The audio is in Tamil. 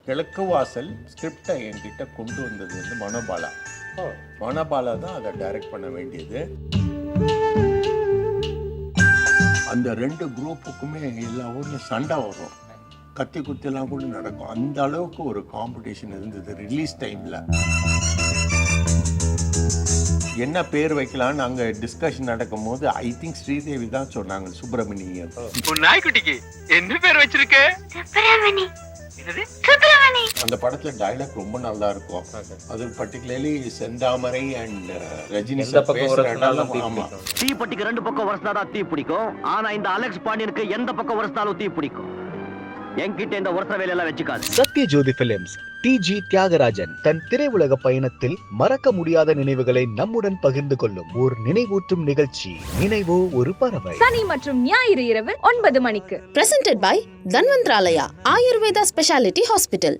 கிழக்கு வாசல் ஸ்கிரிப்டை என்கிட்ட கொண்டு வந்தது வந்து மனோபாலா. மனோபாலா தான் அதை டைரக்ட் பண்ண வேண்டியது. அந்த 2 குரூப்புக்குமே எல்லா ஊர்லையும் சண்டை வரும், கத்தி குத்திலாம் கூட நடக்கும். அந்த அளவுக்கு ஒரு காம்படிஷன் இருந்தது ரிலீஸ் டைமில். என்ன பேர் வைக்கலான்னு அங்கே டிஸ்கஷன் நடக்கும் போது ஐ திங்க் ஸ்ரீதேவி தான் சொன்னாங்க சுப்பிரமணியன். நாய்க்குட்டிக்கு என்ன பேர் வச்சிருக்க? அந்த படத்துல டைலாக் ரொம்ப நல்லா இருக்கும். அது particularly Senthamarai and Rajini sir பேசுறாங்க. ஆமா, தீப்பெட்டிக்கு 2 பக்கம் வரஸ்தாதான் தீ பிடிக்கும். ஆனா இந்த அலெக்ஸ் பாண்டியனுக்கு எந்த பக்கம் வரஸ்தாலும் தீ பிடிக்கும். என்கிட்ட இந்த வருஷ வேலையெல்லாம் வச்சுக்காது. சத்யஜோதி பிலிம்ஸ் டி.ஜி. தியாகராஜன் தன் திரையுலக பயணத்தில் மறக்க முடியாத நினைவுகளை நம்முடன் பகிர்ந்து கொள்ளும் ஒரு நினைவூட்டும் நிகழ்ச்சி நினைவோ ஒரு பறவை. சனி மற்றும் ஞாயிறு இரவு 9 மணிக்கு. Presented by Dhanvantharalaya Ayurveda speciality hospital.